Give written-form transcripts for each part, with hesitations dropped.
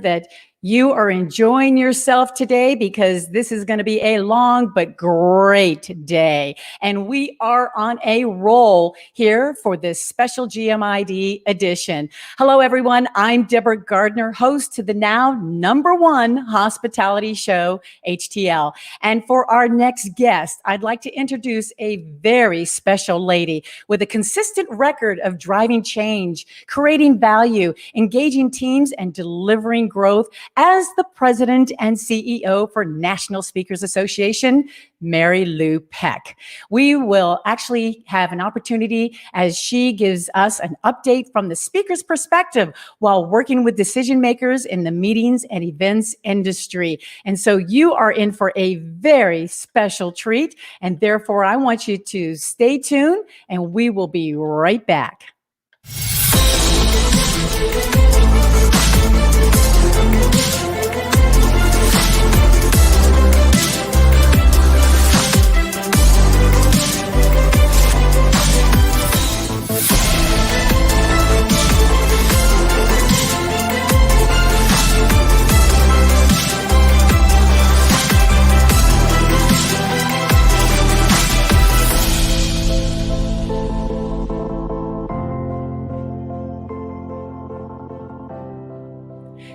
that you are enjoying yourself today, because this is going to be a long but great day. And we are on a roll here for this special GMID edition. Hello, everyone. I'm Deborah Gardner, host to the now #1 hospitality show, HTL. And for our next guest, I'd like to introduce a very special lady with a consistent record of driving change, creating value, engaging teams, and delivering growth as the president and CEO for National Speakers Association, Mary Lue Peck. We will actually have an opportunity as she gives us an update from the speaker's perspective while working with decision makers in the meetings and events industry. And so you are in for a very special treat, and therefore I want you to stay tuned, and we will be right back.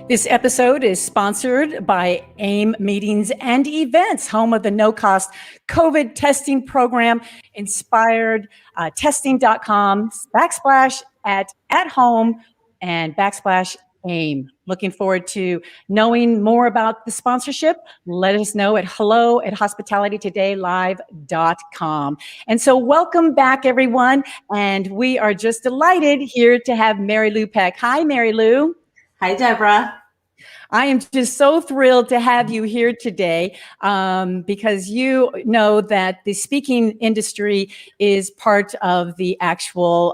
This episode is sponsored by AIM Meetings and Events, home of the no-cost COVID testing program, inspired testing.com /at home and /AIM. Looking forward to knowing more about the sponsorship. Let us know at hello@hospitalitytodaylive.com. And so welcome back, everyone. And we are just delighted here to have Mary Lue Peck. Hi, Mary Lue. Hi, Deborah. I am just so thrilled to have you here today because you know that the speaking industry is part of the actual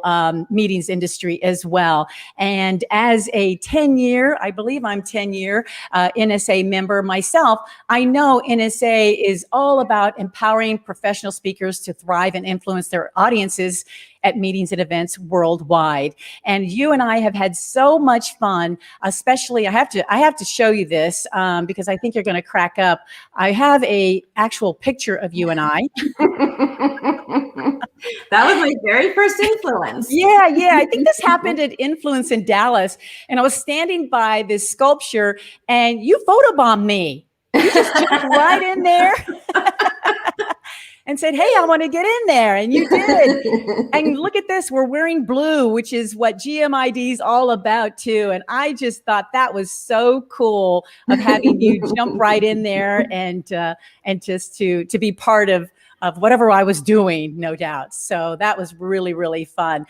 meetings industry as well. And as a 10-year, I believe I'm 10-year NSA member myself, I know NSA is all about empowering professional speakers to thrive and influence their audiences at meetings and events worldwide. And you and I have had so much fun, especially I have to show you this because I think you're going to crack up. I have a actual picture of you and I. That was my very first influence. Yeah. I think this happened at Influence in Dallas. And I was standing by this sculpture and you photobombed me. You just jumped right in there. And said, hey, I want to get in there. And you did. And look at this. We're wearing blue, which is what GMID is all about, too. And I just thought that was so cool of having you jump right in there and just to be part of whatever I was doing, no doubt. So that was really, really fun.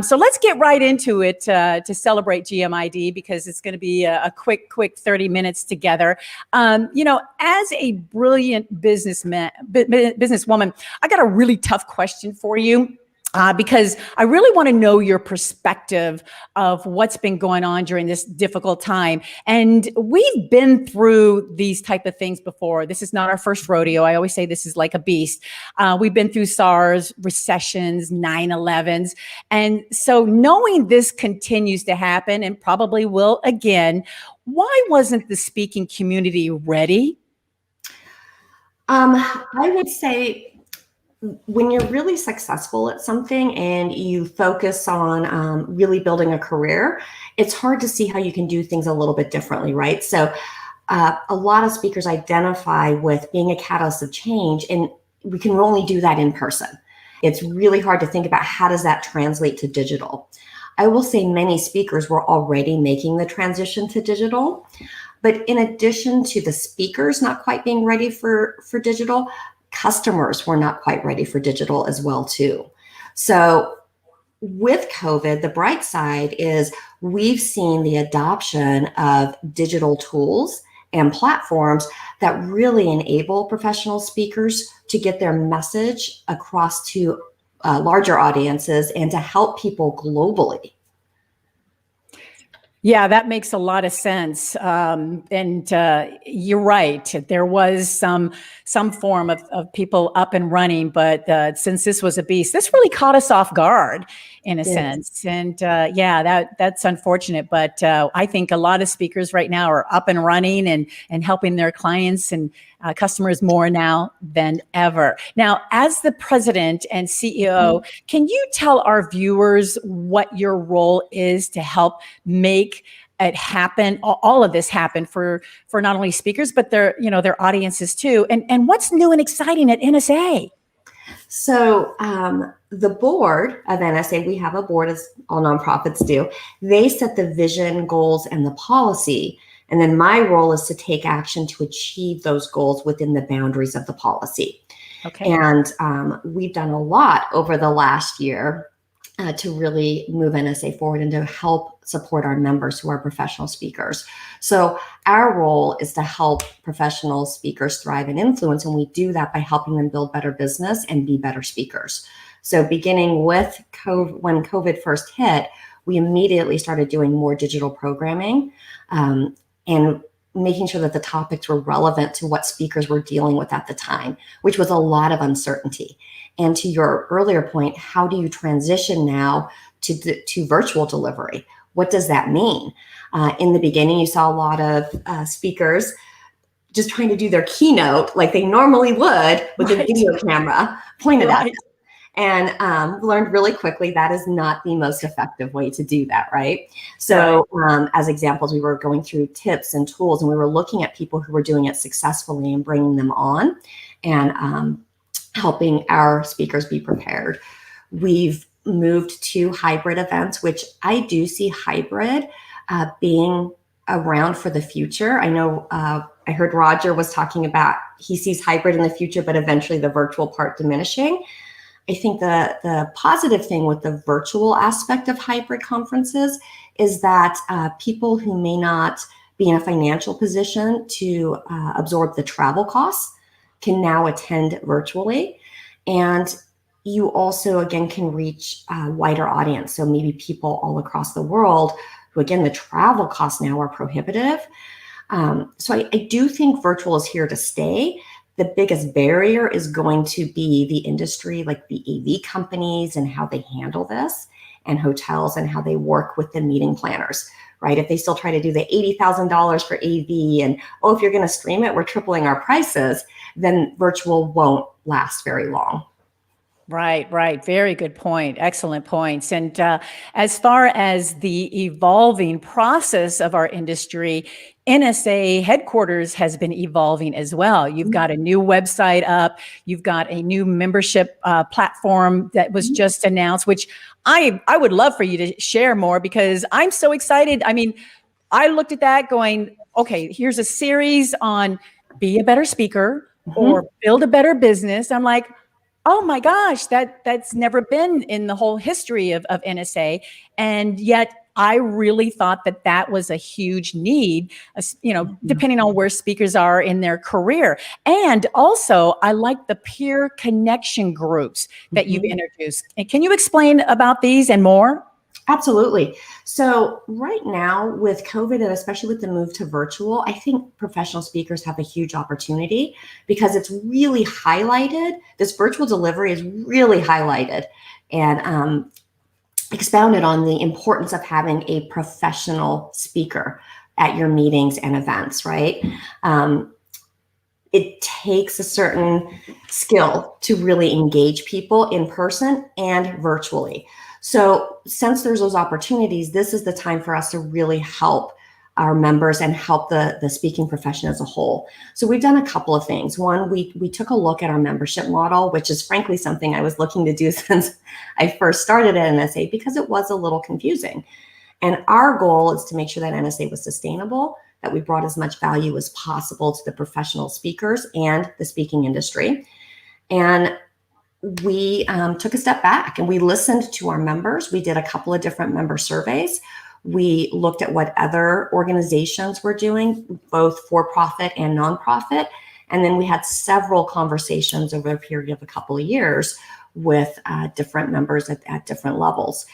So let's get right into it to celebrate GMID, because it's going to be a quick 30 minutes together. You know, as a brilliant businesswoman, I got a really tough question for you. Because I really want to know your perspective of what's been going on during this difficult time. And we've been through these type of things before. This is not our first rodeo. I always say this is like a beast. We've been through SARS, recessions, 9/11s. And so knowing this continues to happen and probably will again, why wasn't the speaking community ready? I would say, when you're really successful at something and you focus on really building a career, it's hard to see how you can do things a little bit differently, right? So a lot of speakers identify with being a catalyst of change, and we can only do that in person. It's really hard to think about how does that translate to digital. I will say many speakers were already making the transition to digital, but in addition to the speakers not quite being ready for digital, customers were not quite ready for digital as well, too. So with COVID, the bright side is we've seen the adoption of digital tools and platforms that really enable professional speakers to get their message across to larger audiences and to help people globally. Yeah, that makes a lot of sense. And you're right. There was some form of people up and running, but since this was a beast, this really caught us off guard in a Yes. sense. And yeah, that's unfortunate. But I think a lot of speakers right now are up and running and helping their clients and customers more now than ever. Now, as the president and CEO, can you tell our viewers what your role is to help make it happen, all of this happen for not only speakers, but their audiences too? And what's new and exciting at NSA? So the board of NSA, we have a board, as all nonprofits do. They set the vision, goals, and the policy. And then my role is to take action to achieve those goals within the boundaries of the policy. Okay. And we've done a lot over the last year to really move NSA forward and to help support our members who are professional speakers. So our role is to help professional speakers thrive and influence, and we do that by helping them build better business and be better speakers. So beginning with COVID, when COVID first hit, we immediately started doing more digital programming and making sure that the topics were relevant to what speakers were dealing with at the time, which was a lot of uncertainty. And to your earlier point, how do you transition now to virtual delivery? What does that mean? In the beginning, you saw a lot of speakers just trying to do their keynote like they normally would with a video camera pointed at them. And learned really quickly that is not the most effective way to do that, right? So as examples, we were going through tips and tools, and we were looking at people who were doing it successfully and bringing them on and helping our speakers be prepared. We've moved to hybrid events, which I do see hybrid being around for the future. I know I heard Roger was talking about he sees hybrid in the future, but eventually the virtual part diminishing. I think the positive thing with the virtual aspect of hybrid conferences is that people who may not be in a financial position to absorb the travel costs can now attend virtually. And you also, again, can reach a wider audience. So maybe people all across the world who, again, the travel costs now are prohibitive. So I do think virtual is here to stay. The biggest barrier is going to be the industry, like the AV companies and how they handle this, and hotels and how they work with the meeting planners, right? If they still try to do the $80,000 for AV and, oh, if you're going to stream it, we're tripling our prices, then virtual won't last very long. Right. Very good point. Excellent points. And as far as the evolving process of our industry, NSA headquarters has been evolving as well. You've got a new website up. You've got a new membership platform that was just announced, which I would love for you to share more because I'm so excited. I mean, I looked at that going, okay, here's a series on be a better speaker or build a better business. I'm like, oh my gosh, that's never been in the whole history of NSA. And yet I really thought that was a huge need, depending on where speakers are in their career. And also I like the peer connection groups that you've introduced. And can you explain about these and more? Absolutely. So right now with COVID and especially with the move to virtual, I think professional speakers have a huge opportunity because it's really highlighted. This virtual delivery is really highlighted and expounded on the importance of having a professional speaker at your meetings and events, right? It takes a certain skill to really engage people in person and virtually. So since there's those opportunities, this is the time for us to really help our members and help the speaking profession as a whole. So we've done a couple of things. One, we took a look at our membership model, which is frankly something I was looking to do since I first started at NSA because it was a little confusing. And our goal is to make sure that NSA was sustainable, that we brought as much value as possible to the professional speakers and the speaking industry. And we took a step back and we listened to our members. We did a couple of different member surveys. We looked at what other organizations were doing, both for-profit and nonprofit. And then we had several conversations over a period of a couple of years with different members at different levels.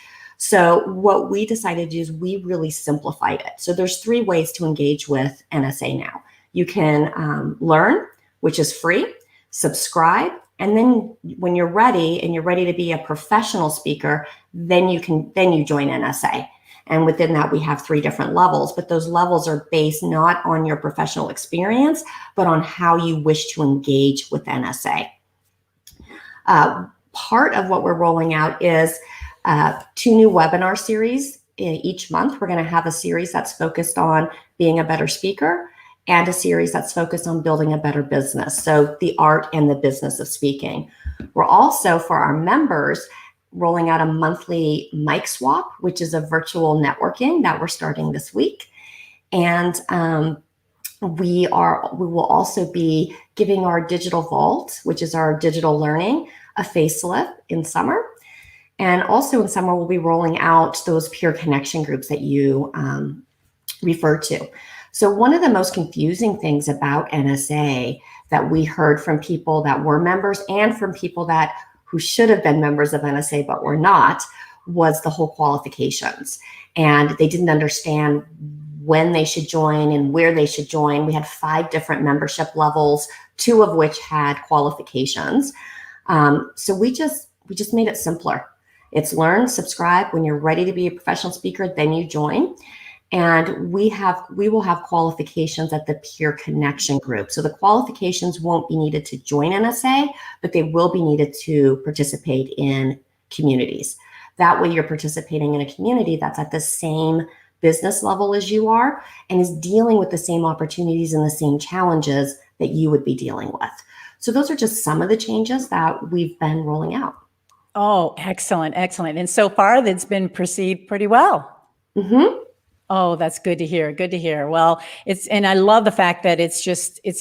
So what we decided to do is we really simplified it. So there's 3 ways to engage with NSA now. You can learn, which is free, subscribe, and then when you're ready and you're ready to be a professional speaker, then you join NSA. And within that, we have 3 different levels, but those levels are based not on your professional experience, but on how you wish to engage with NSA. Part of what we're rolling out is 2 new webinar series each month. We're going to have a series that's focused on being a better speaker and a series that's focused on building a better business. So the art and the business of speaking. We're also, for our members, rolling out a monthly mic swap, which is a virtual networking that we're starting this week. And we will also be giving our digital vault, which is our digital learning, a facelift in summer. And also in summer, we'll be rolling out those peer connection groups that you referred to. So one of the most confusing things about NSA that we heard from people that were members and from people who should have been members of NSA but were not, was the whole qualifications. And they didn't understand when they should join and where they should join. We had 5 different membership levels, 2 of which had qualifications. So we just made it simpler. It's learn, subscribe. When you're ready to be a professional speaker, then you join. And we will have qualifications at the peer connection group. So the qualifications won't be needed to join NSA, but they will be needed to participate in communities. That way you're participating in a community that's at the same business level as you are and is dealing with the same opportunities and the same challenges that you would be dealing with. So those are just some of the changes that we've been rolling out. Oh, excellent, excellent. And so far, that's been perceived pretty well. Mm-hmm. Oh, that's good to hear. Good to hear. Well, and I love the fact that it's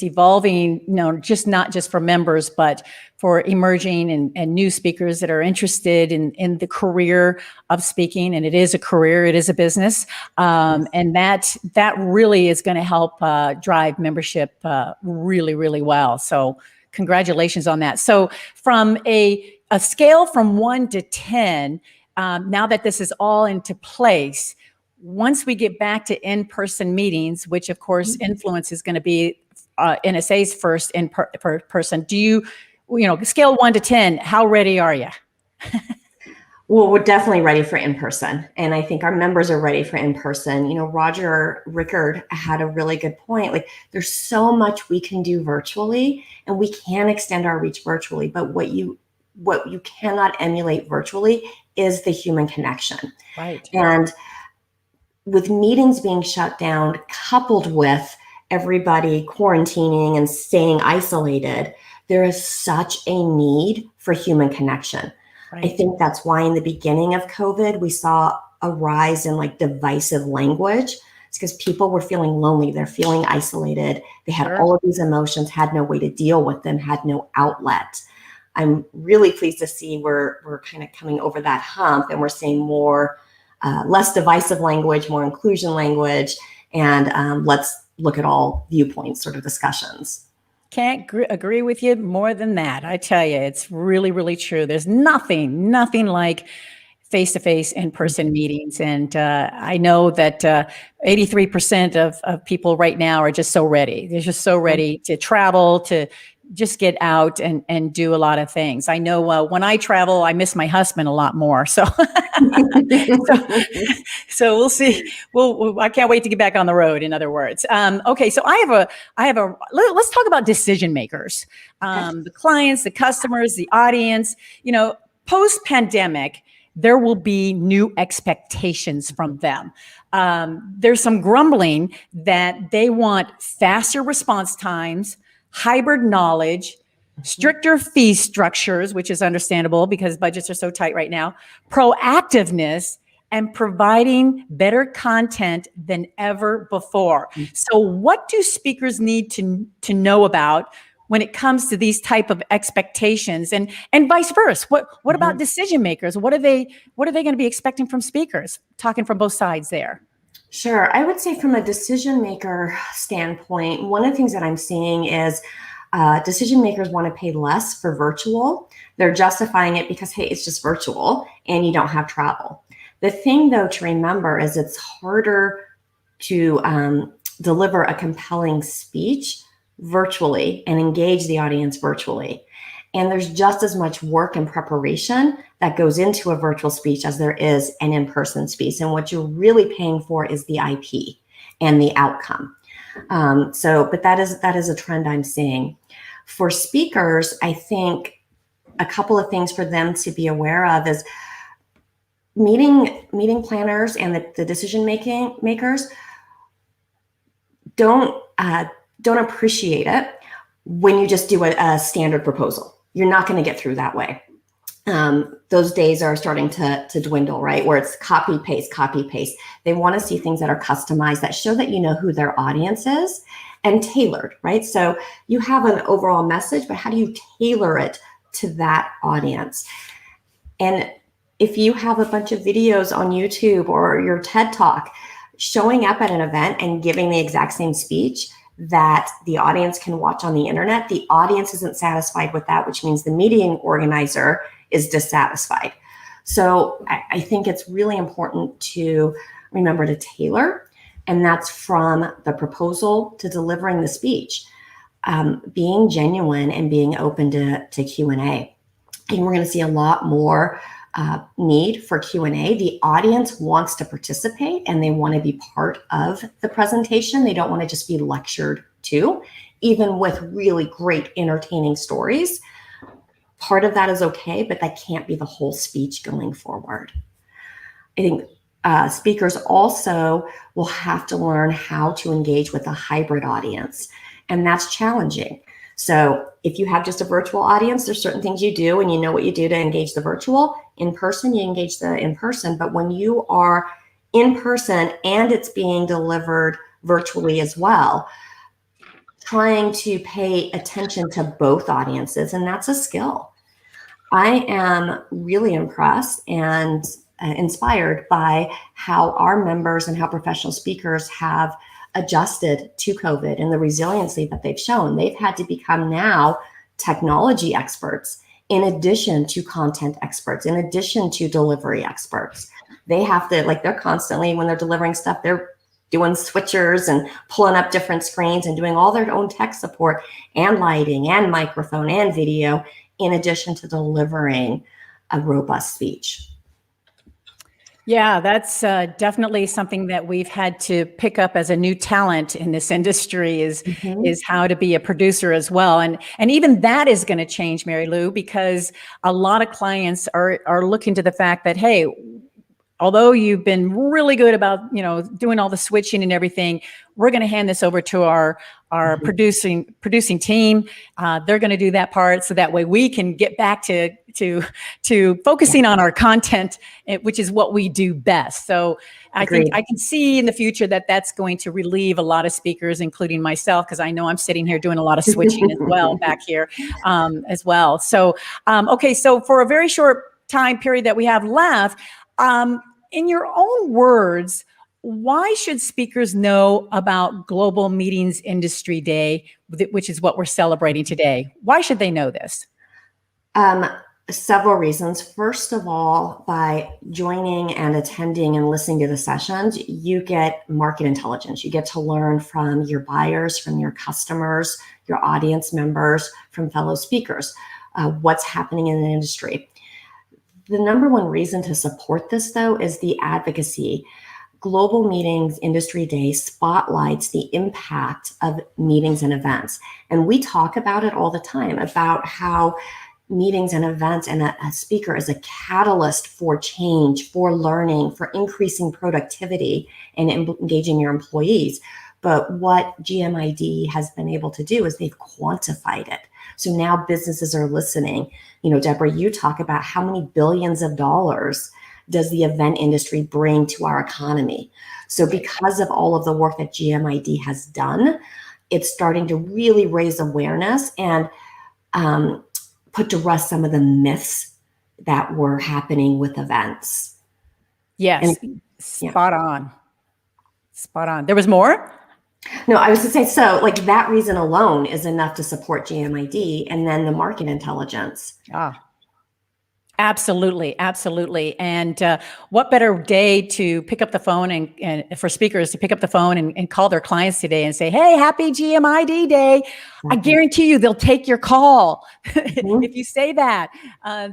evolving, just not just for members, but for emerging and new speakers that are interested in the career of speaking. And it is a career, it is a business. And that really is going to help drive membership really, really well. So congratulations on that. So from a scale from 1 to 10, now that this is all into place, once we get back to in-person meetings, which of course Influence is going to be NSA's first in-person, do you scale 1 to 10, how ready are you? Well, we're definitely ready for in-person. And I think our members are ready for in-person. Roger Rickard had a really good point. Like, there's so much we can do virtually and we can extend our reach virtually, but what you cannot emulate virtually is the human connection. Right. And with meetings being shut down, coupled with everybody quarantining and staying isolated, there is such a need for human connection. Right. I think that's why in the beginning of COVID, we saw a rise in divisive language. It's because people were feeling lonely. They're feeling isolated. They had all of these emotions, had no way to deal with them, had no outlet. I'm really pleased to see we're kind of coming over that hump and we're seeing less divisive language, more inclusion language, and let's look at all viewpoints sort of discussions. Can't agree with you more than that. I tell you, it's really, really true. There's nothing like face-to-face in-person meetings. And I know that 83% of people right now are just so ready. They're just so ready to travel, to just get out and do a lot of things. I know when I travel, I miss my husband a lot more. So, so we'll see. I can't wait to get back on the road, in other words. Okay. So let's talk about decision makers, the clients, the customers, the audience. Post-pandemic, there will be new expectations from them. There's some grumbling that they want faster response times, hybrid knowledge, stricter fee structures, which is understandable because budgets are so tight right now, proactiveness, and providing better content than ever before. So what do speakers need to know about when it comes to these type of expectations and vice versa? What about decision makers? What are they going to be expecting from speakers? Talking from both sides there. Sure. I would say from a decision maker standpoint, one of the things that I'm seeing is decision makers want to pay less for virtual. They're justifying it because, hey, it's just virtual and you don't have travel. The thing, though, to remember is it's harder to deliver a compelling speech virtually and engage the audience virtually. And there's just as much work and preparation that goes into a virtual speech as there is an in-person speech. And what you're really paying for is the IP and the outcome. But that is a trend I'm seeing. For speakers, I think a couple of things for them to be aware of is meeting planners and the decision makers don't appreciate it when you just do a standard proposal. You're not going to get through that way. Those days are starting to dwindle, right? Where it's copy, paste. They want to see things that are customized, that show that you know who their audience is, and tailored, right? So you have an overall message, but how do you tailor it to that audience? And if you have a bunch of videos on YouTube or your TED Talk, showing up at an event and giving the exact same speech that the audience can watch on the internet, the audience isn't satisfied with that, which means the meeting organizer is dissatisfied. So I think it's really important to remember to tailor, and that's from the proposal to delivering the speech, being genuine and being open to Q&A. And we're going to see a lot more need for Q&A. The audience wants to participate and they want to be part of the presentation. They don't want to just be lectured to, even with really great entertaining stories. Part of that is okay, but that can't be the whole speech going forward. I think speakers also will have to learn how to engage with a hybrid audience, and that's challenging. So if you have just a virtual audience, there's certain things you do and you know what you do to engage the virtual. In person, you engage the in person. But when you are in person and it's being delivered virtually as well, trying to pay attention to both audiences, and that's a skill. I am really impressed and inspired by how our members and how professional speakers have adjusted to COVID and the resiliency that they've shown. They've had to become now technology experts in addition to content experts, in addition to delivery experts. They have to, they're constantly, when they're delivering stuff, they're doing switchers and pulling up different screens and doing all their own tech support and lighting and microphone and video, in addition to delivering a robust speech. Yeah, that's definitely something that we've had to pick up as a new talent in this industry is how to be a producer as well. And even that is going to change, Mary Lou, because a lot of clients are looking to the fact that, hey, although you've been really good about, doing all the switching and everything, we're going to hand this over to our producing team. They're going to do that part, so that way we can get back to focusing on our content, which is what we do best. So I think I can see in the future that that's going to relieve a lot of speakers, including myself, because I know I'm sitting here doing a lot of switching as well back here as well. So, okay, so for a very short time period that we have left, in your own words, why should speakers know about Global Meetings Industry Day, which is what we're celebrating today? Why should they know this? Several reasons. First of all, by joining and attending and listening to the sessions, you get market intelligence. You get to learn from your buyers, from your customers, your audience members, from fellow speakers, what's happening in the industry. The number one reason to support this, though, is the advocacy. Global Meetings Industry Day spotlights the impact of meetings and events. And we talk about it all the time, about how meetings and events and a speaker is a catalyst for change, for learning, for increasing productivity and engaging your employees. But what GMID has been able to do is they've quantified it. So now businesses are listening. Deborah, you talk about how many billions of dollars does the event industry bring to our economy. So because of all of the work that GMID has done, it's starting to really raise awareness and put to rest some of the myths that were happening with events. Yes, spot on. Spot on. There was more? No, I was to say, so that reason alone is enough to support GMID, and then the market intelligence. Absolutely, absolutely. And what better day to pick up the phone and for speakers to pick up the phone and call their clients today and say, hey, happy GMID day. I guarantee you they'll take your call. If you say that,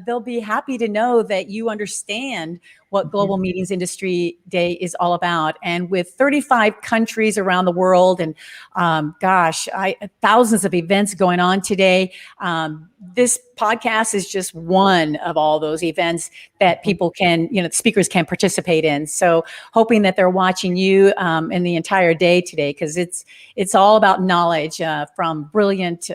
they'll be happy to know that you understand what Global Meetings Industry Day is all about. And with 35 countries around the world and thousands of events going on today, this podcast is just one of all those events that people can, speakers can participate in. So hoping that they're watching you in the entire day today, because it's all about knowledge from brilliant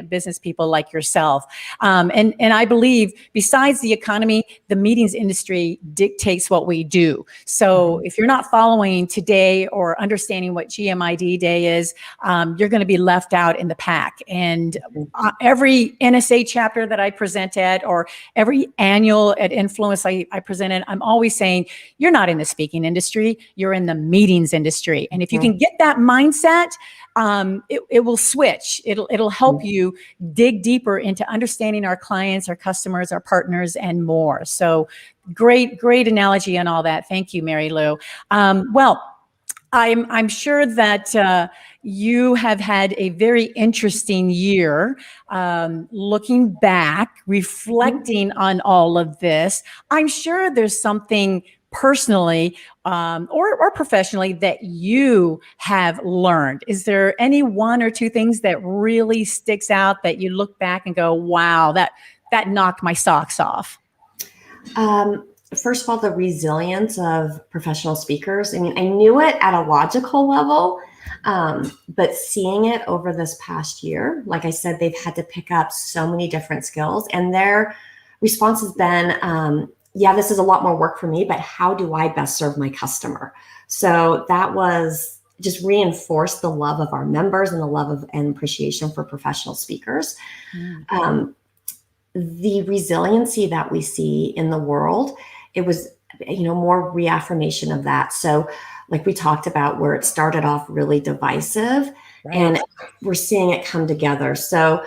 business people like yourself. And I believe besides the economy, the meetings industry dictates what we do. So if you're not following today or understanding what GMID Day is, you're going to be left out in the pack. And every NSA chapter that I present at, or every annual at Influence I present at, I'm always saying, you're not in the speaking industry, you're in the meetings industry. And if you can get that mindset, it will switch. It'll help you dig deeper into understanding our clients, our customers, our partners, and more. So great analogy on all that. Thank you, Mary Lou. Well, I'm sure that you have had a very interesting year, looking back, reflecting on all of this. I'm sure there's something personally or professionally that you have learned. Is there any one or two things that really sticks out that you look back and go, wow, that knocked my socks off? First of all, the resilience of professional speakers. I mean, I knew it at a logical level, but seeing it over this past year, like I said, they've had to pick up so many different skills, and their response has been, yeah, this is a lot more work for me, but how do I best serve my customer? So that was just reinforced the love of our members and the love of and appreciation for professional speakers. The resiliency that we see in the world, it was, more reaffirmation of that. So like we talked about, where it started off really divisive, and we're seeing it come together. So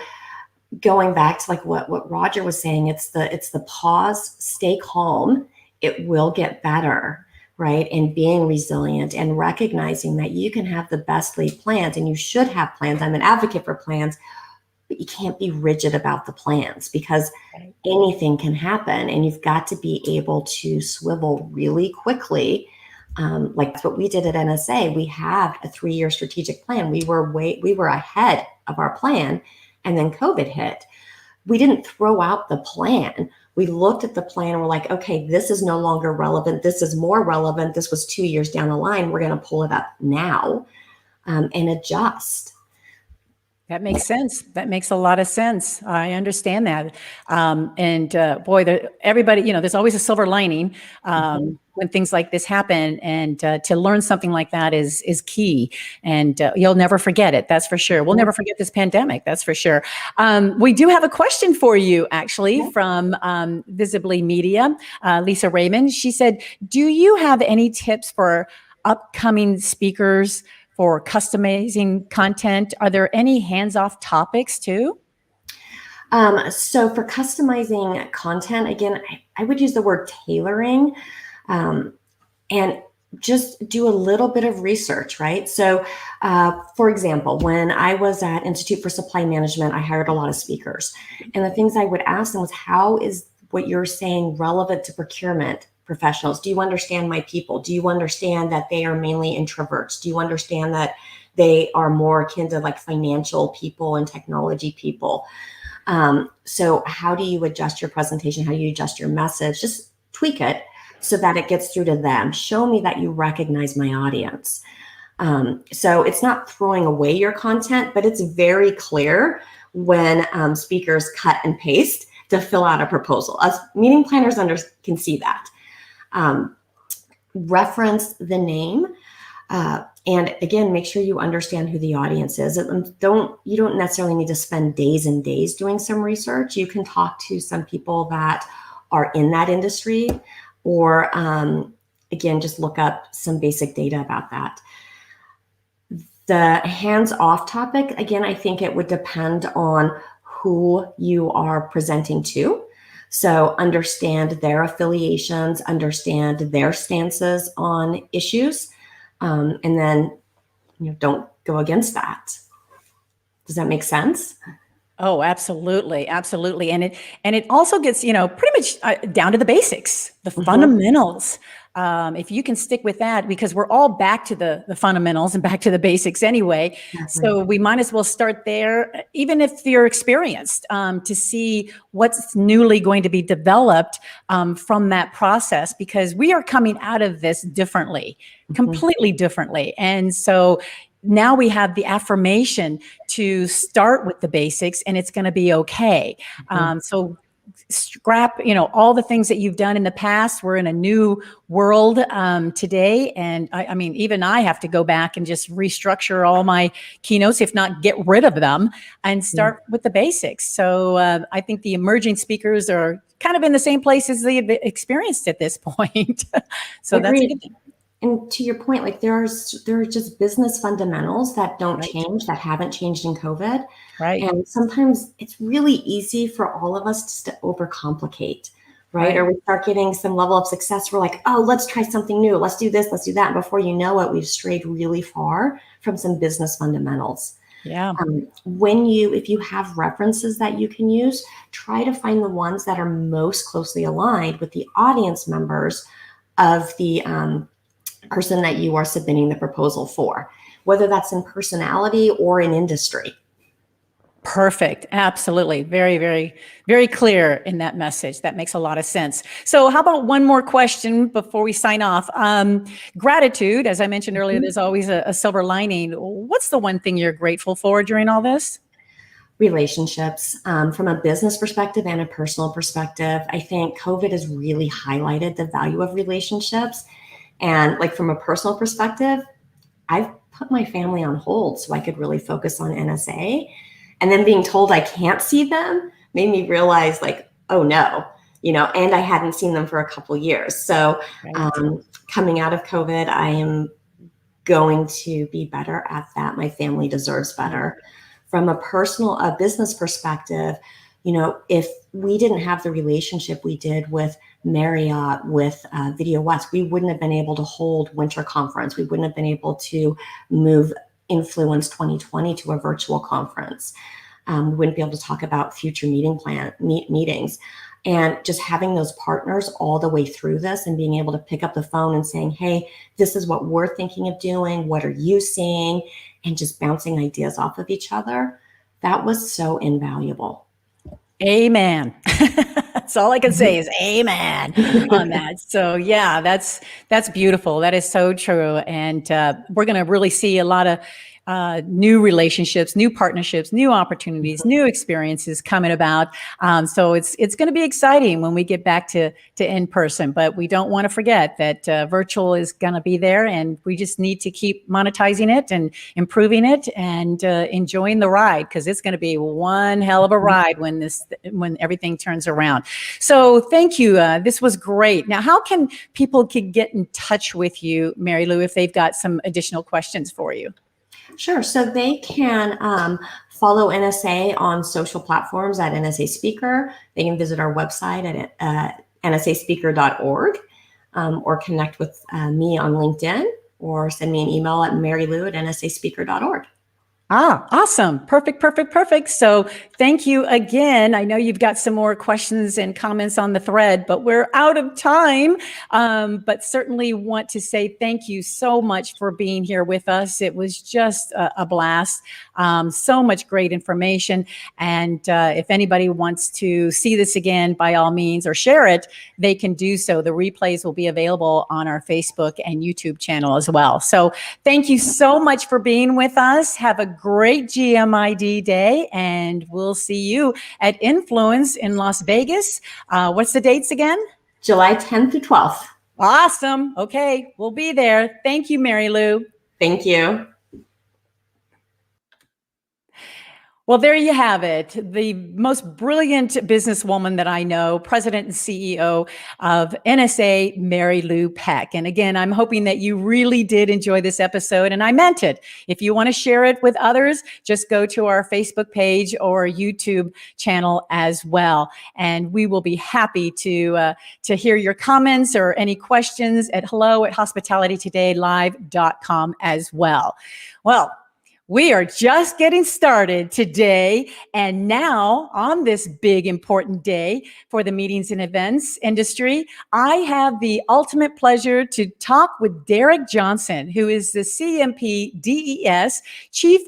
going back to like what Roger was saying, it's the pause, stay calm, it will get better, right? And being resilient and recognizing that you can have the best laid plans, and you should have plans. I'm an advocate for plans, but you can't be rigid about the plans, because anything can happen, and you've got to be able to swivel really quickly. Like that's what we did at NSA. We have a 3-year strategic plan. We were ahead of our plan, and then COVID hit. We didn't throw out the plan. We looked at the plan and we're like, okay, this is no longer relevant. This is more relevant. This was 2 years down the line. We're going to pull it up now and adjust. That makes sense. That makes a lot of sense. I understand that. Boy, everybody, there's always a silver lining when things like this happen. And to learn something like that is key. And you'll never forget it. That's for sure. We'll never forget this pandemic. That's for sure. We do have a question for you, actually, from Visibly Media, Lisa Raymond. She said, do you have any tips for upcoming speakers for customizing content? Are there any hands-off topics too? So for customizing content, again, I would use the word tailoring, and just do a little bit of research, right? So for example, when I was at Institute for Supply Management, I hired a lot of speakers. And the things I would ask them was, how is what you're saying relevant to procurement professionals? Do you understand my people? Do you understand that they are mainly introverts? Do you understand that they are more akin to like financial people and technology people? So how do you adjust your presentation? How do you adjust your message? Just tweak it so that it gets through to them. Show me that you recognize my audience. So it's not throwing away your content, but it's very clear when speakers cut and paste to fill out a proposal. Us meeting planners can see that. Reference the name, and again, make sure you understand who the audience is. You don't necessarily need to spend days and days doing some research. You can talk to some people that are in that industry, or again, just look up some basic data about that. The hands-off topic, again, I think it would depend on who you are presenting to. So understand their affiliations, understand their stances on issues, and then don't go against that. Does that make sense? Oh, absolutely. Absolutely. And it also gets, pretty much down to the basics, the fundamentals. If you can stick with that, because we're all back to the fundamentals and back to the basics anyway. So we might as well start there, even if you're experienced, to see what's newly going to be developed from that process, because we are coming out of this differently, completely differently. And so now we have the affirmation to start with the basics, and it's going to be okay. So scrap, all the things that you've done in the past. We're in a new world today. And I mean, even I have to go back and just restructure all my keynotes, if not get rid of them, and start with the basics. So I think the emerging speakers are kind of in the same place as they've experienced at this point. So Agreed. that's a good thing. And to your point, like there are just business fundamentals that don't change, that haven't changed in COVID. Right. And sometimes it's really easy for all of us just to overcomplicate, right? Or we start getting some level of success. We're like, oh, let's try something new. Let's do this, let's do that. And before you know it, we've strayed really far from some business fundamentals. Yeah. If you have references that you can use, try to find the ones that are most closely aligned with the audience members of the person that you are submitting the proposal for, whether that's in personality or in industry. Perfect. Absolutely. Very, very, very clear in that message. That makes a lot of sense. So how about one more question before we sign off? Gratitude, as I mentioned earlier, there's always a silver lining. What's the one thing you're grateful for during all this? Relationships, from a business perspective and a personal perspective. I think COVID has really highlighted the value of relationships. And like from a personal perspective, I've put my family on hold so I could really focus on NSA. And then being told I can't see them made me realize like, oh no, and I hadn't seen them for a couple of years. So coming out of COVID, I am going to be better at that. My family deserves better. From a business perspective, if we didn't have the relationship we did with Marriott, with Video West, we wouldn't have been able to hold Winter Conference. We wouldn't have been able to move Influence 2020 to a virtual conference. We wouldn't be able to talk about future meetings. And just having those partners all the way through this and being able to pick up the phone and saying, hey, this is what we're thinking of doing. What are you seeing? And just bouncing ideas off of each other. That was so invaluable. Amen. That's all I can say is amen on that. So yeah, that's beautiful. That is so true. And we're going to really see a lot of new relationships, new partnerships, new opportunities, new experiences coming about. So it's going to be exciting when we get back to in person, but we don't want to forget that virtual is going to be there, and we just need to keep monetizing it and improving it and enjoying the ride, because it's going to be one hell of a ride when everything turns around. So thank you. This was great. Now, how can people get in touch with you, Mary Lou, if they've got some additional questions for you? Sure. So they can follow NSA on social platforms at NSA Speaker. They can visit our website at nationalspeaker.org, or connect with me on LinkedIn, or send me an email at marylou@nsaSpeaker.org. Awesome. Perfect. So thank you again. I know you've got some more questions and comments on the thread, but we're out of time. But certainly want to say thank you so much for being here with us. It was just a blast. So much great information. And if anybody wants to see this again, by all means, or share it, they can do so. The replays will be available on our Facebook and YouTube channel as well. So thank you so much for being with us. Have a great GMID day, and we'll see you at Influence in Las Vegas. What's the dates again? July 10th to 12th. Awesome. Okay, we'll be there. Thank you, Mary Lou. Thank you. Well, there you have it. The most brilliant businesswoman that I know, President and CEO of NSA, Mary Lue Peck. And again, I'm hoping that you really did enjoy this episode, and I meant it. If you want to share it with others, just go to our Facebook page or YouTube channel as well. And we will be happy to hear your comments or any questions at hello@hospitalitytodaylive.com as well. Well, we are just getting started today, and now on this big important day for the meetings and events industry, I have the ultimate pleasure to talk with Derek Johnson, who is the CMP DES Chief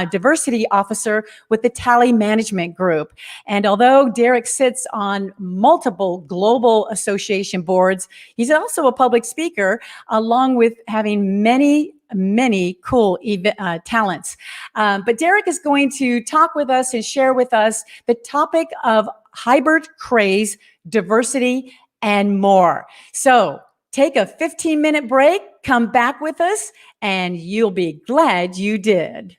Diversity Officer with the Tally Management Group. And although Derek sits on multiple global association boards, he's also a public speaker, along with having many cool talents. But Derek is going to talk with us and share with us the topic of hybrid craze, diversity, and more. So take a 15-minute break, come back with us, and you'll be glad you did.